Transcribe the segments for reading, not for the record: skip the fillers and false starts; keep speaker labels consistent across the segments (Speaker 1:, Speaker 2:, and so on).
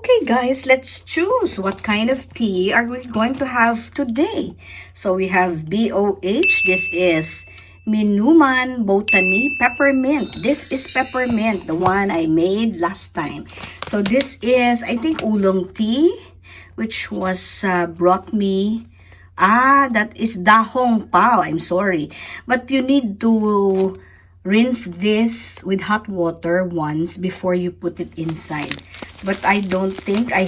Speaker 1: Okay, guys, let's choose what kind of tea are we going to have today. So we have BOH. This is Minuman Botany Peppermint. This is peppermint, the one I made last time. So this is, I think, oolong tea, which was brought me. That is dahong pao. I'm sorry. But you need to rinse this with hot water once before you put it inside. But I don't think I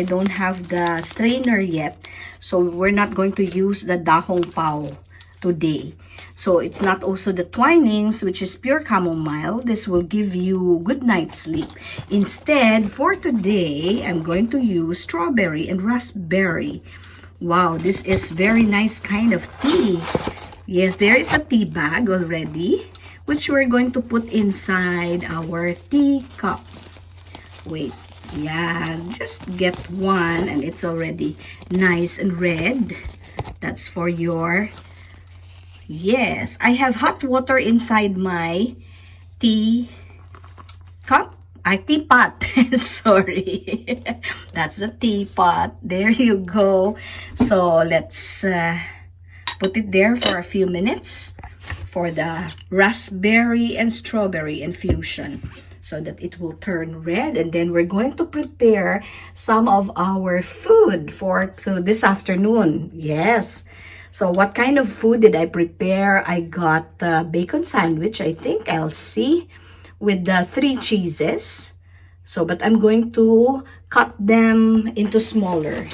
Speaker 1: don't have the strainer yet. So we're not going to use the dahong pao today. So it's not also the twinings, which is pure chamomile. This will give you good night's sleep. Instead, for today, I'm going to use strawberry and raspberry. Wow, this is very nice kind of tea. Yes, there is a tea bag already, which we're going to put inside our tea cup. Wait, yeah, just get one and it's already nice and red. That's for your, yes, I have hot water inside my tea cup. Teapot. Sorry. That's the teapot. There you go. So let's put it there for a few minutes for the raspberry and strawberry infusion, so that it will turn red. And then we're going to prepare some of our food for this afternoon. Yes. So what kind of food did I prepare? I got bacon sandwich, I think. I'll see, with the 3 cheeses. So, but I'm going to cut them into smaller.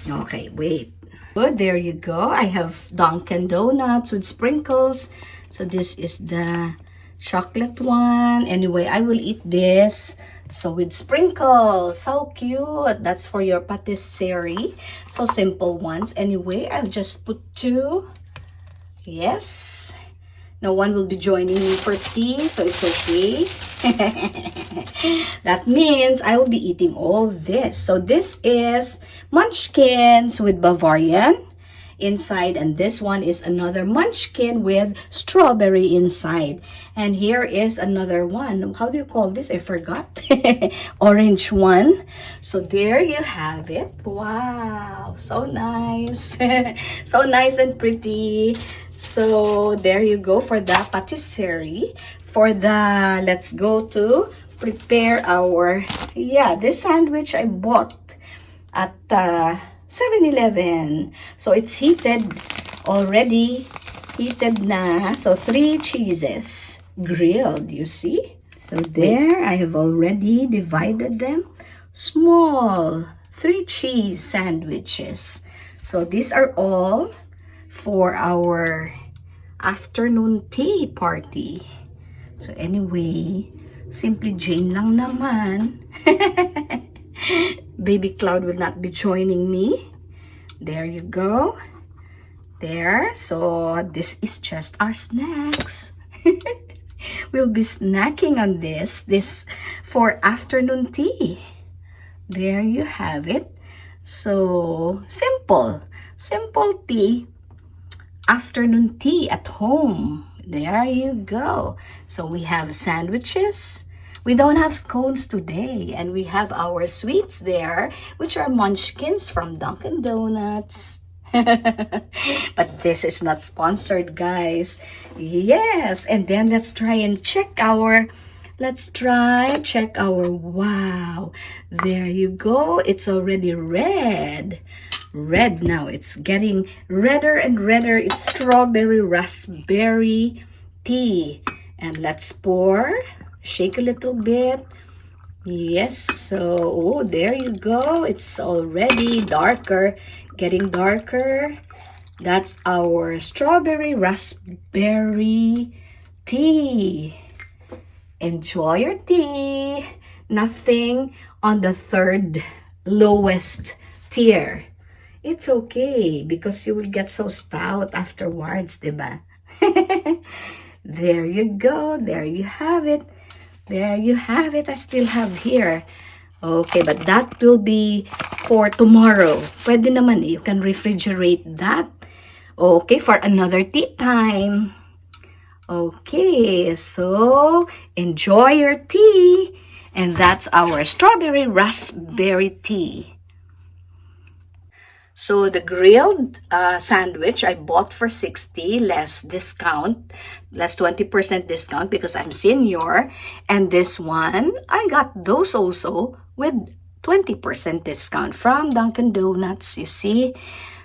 Speaker 1: Okay, wait. Good, there you go. I have Dunkin' Donuts with sprinkles. So this is the chocolate one. Anyway, I will eat this. So with sprinkles, how cute. That's for your patisserie. So simple ones. Anyway, I'll just put 2. Yes. No one will be joining me for tea, so it's okay. That means I will be eating all this. So this is munchkins with Bavarian inside, and this one is another munchkin with strawberry inside. And here is another one. How do you call this? I forgot. Orange one. So there you have it. Wow, so nice. So nice and pretty. So there you go for the patisserie. For the, let's go to prepare our, this sandwich I bought at 7-Eleven. So it's heated already, heated na. So 3 cheeses grilled, you see? So there, I have already divided them. Small 3 cheese sandwiches. So these are all for our afternoon tea party. So anyway, Simply Jane lang naman. Baby Cloud will not be joining me. There you go. There. So this is just our snacks. We'll be snacking on this for afternoon tea. There you have it. So simple tea, afternoon tea at home. There you go. So we have sandwiches. We don't have scones today, and we have our sweets there, which are munchkins from Dunkin' Donuts. But this is not sponsored, guys. Yes, and then let's try and check our, wow, there you go. It's already red now. It's getting redder and redder. It's strawberry raspberry tea. And let's pour, shake a little bit. Yes, so there you go. It's already darker, getting darker. That's our strawberry raspberry tea. Enjoy your tea. Nothing on the 3rd lowest tier. It's okay because you will get so stout afterwards, diba? There you go. There you have it. There you have it. I still have here. Okay, but that will be for tomorrow. Pwede naman, you can refrigerate that. Okay, for another tea time. Okay, so enjoy your tea. And that's our strawberry raspberry tea. So the grilled sandwich I bought for 60, less discount, less 20% discount because I'm senior. And this one, I got those also with 20% discount from Dunkin' Donuts, you see.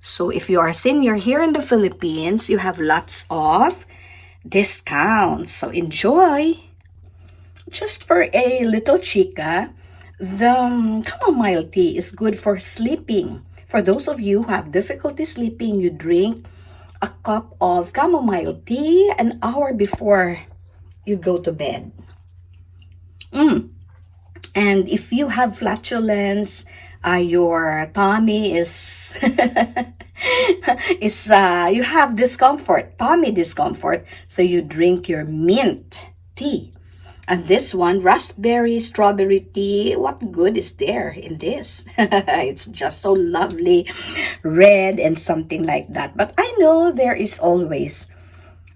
Speaker 1: So if you are a senior here in the Philippines, you have lots of discounts. So enjoy. Just for a little chica, the chamomile tea is good for sleeping. For those of you who have difficulty sleeping, you drink a cup of chamomile tea an hour before you go to bed. And if you have flatulence, your tummy is you have discomfort, tummy discomfort, so you drink your mint tea. And this one, raspberry strawberry tea, what good is there in this? It's just so lovely, red and something like that. But I know there is always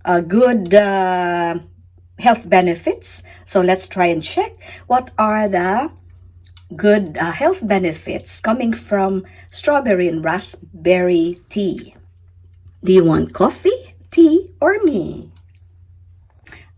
Speaker 1: a good health benefits. So let's try and check what are the good health benefits coming from strawberry and raspberry tea. Do you want coffee, tea, or me?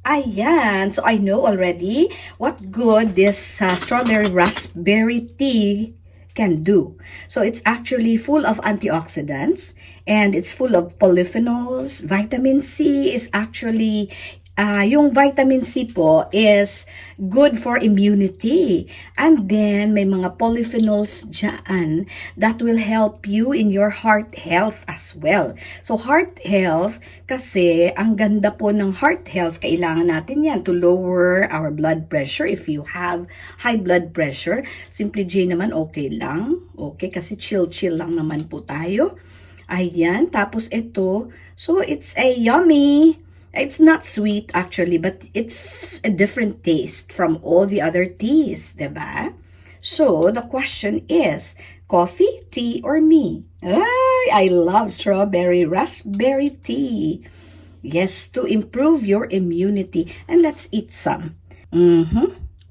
Speaker 1: Ayan, so I know already what good this strawberry raspberry tea can do. So it's actually full of antioxidants and it's full of polyphenols. Vitamin C is actually yung vitamin C po is good for immunity. And then, may mga polyphenols dyan that will help you in your heart health as well. So, heart health, kasi ang ganda po ng heart health, kailangan natin yan to lower our blood pressure. If you have high blood pressure, Simply J naman okay lang. Okay, kasi chill-chill lang naman po tayo. Ayan, tapos ito, so it's a yummy. It's not sweet actually, but it's a different taste from all the other teas, diba? So, the question is, coffee, tea, or me? I love strawberry raspberry tea. Yes, to improve your immunity. And let's eat some.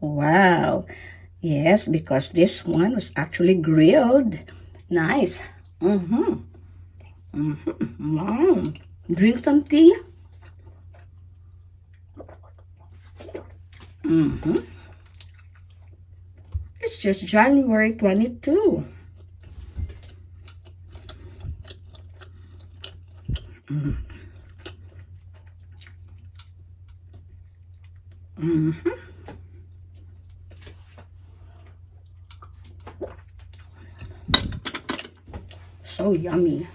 Speaker 1: Wow. Yes, because this one was actually grilled. Nice. Wow. Drink some tea. It's just January 22. So yummy.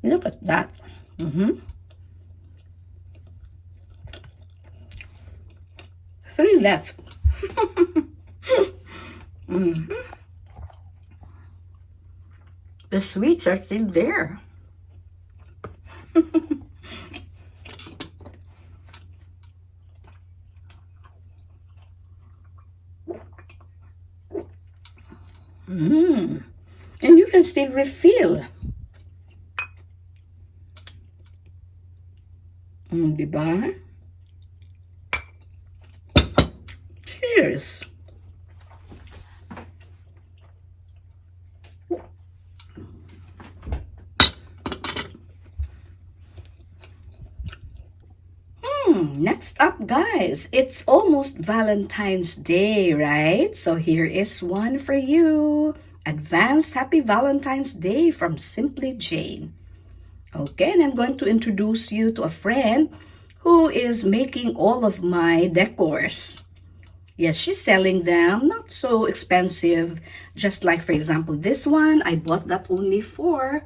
Speaker 1: Look at that. 3 left. The sweets are still there. And you can still refill. Diba? Cheers. Next up, guys, it's almost Valentine's Day, right? So here is one for you. Advanced Happy Valentine's Day from Simply Jane. Okay, and I'm going to introduce you to a friend who is making all of my decors. Yes, she's selling them, not so expensive. Just like, for example, this one, I bought that only for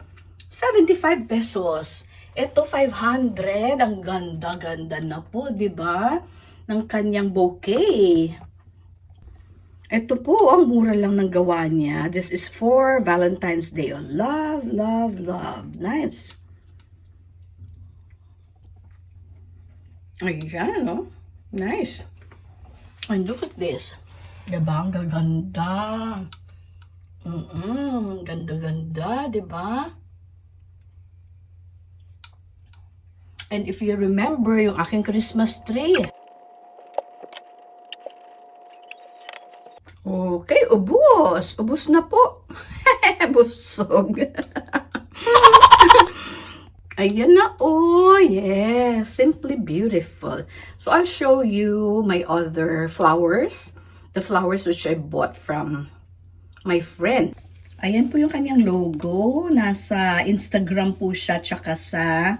Speaker 1: 75 pesos. Ito, 500. Ang ganda-ganda na po, di ba? Ng kanyang bouquet. Ito po, ang mura lang ng gawa niya. This is for Valentine's Day. Oh, love, love, love. Nice. Ayan, oh. Nice. And look at this. Diba? Ang gaganda. Ganda-ganda, diba? And if you remember yung aking Christmas tree. Okay, ubos. Ubos na po. Busog. Ayan na, oh, yes, simply beautiful. So I'll show you my other flowers, the flowers which I bought from my friend. Ayan po yung kanyang logo, nasa Instagram po siya, tsaka sa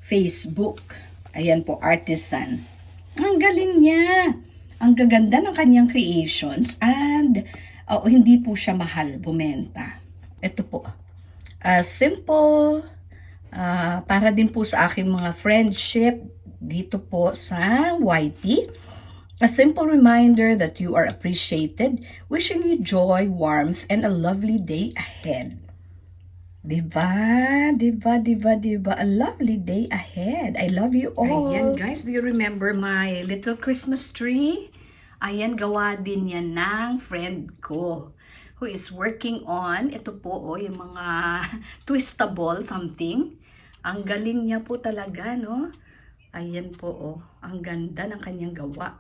Speaker 1: Facebook. Ayan po, artisan. Ang galing niya. Ang gaganda ng kanyang creations and hindi po siya mahal bumenta. Ito po. Simple, para din po sa aking mga friendship dito po sa YT. A simple reminder that you are appreciated, wishing you joy, warmth, and a lovely day ahead. Diba? Diba? Diba? Diba? A lovely day ahead. I love you all. Ayan guys, do you remember my little Christmas tree? Ayan, gawa din yan ng friend ko who is working on, ito po yung mga twistable something. Ang galing niya po talaga, no? Ayan po, ang ganda ng kanyang gawa.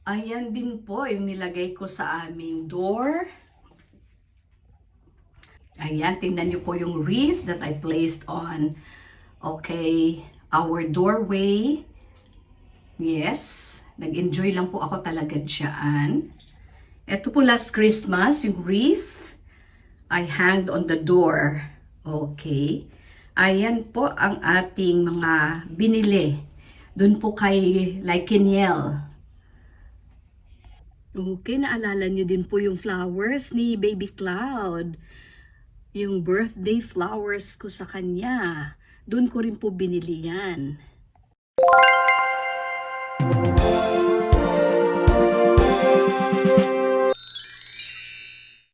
Speaker 1: Ayan din po yung nilagay ko sa aming door. Ayan, tingnan niyo po yung wreath that I placed on, okay, our doorway. Yes, nag-enjoy lang po ako talaga dyan. Ito po last Christmas, yung wreath, I hanged on the door. Okay. Ayan po ang ating mga binili. Doon po kay Laikiniel. Okay, naalala nyo din po yung flowers ni Baby Cloud. Yung birthday flowers ko sa kanya. Doon ko rin po binili yan.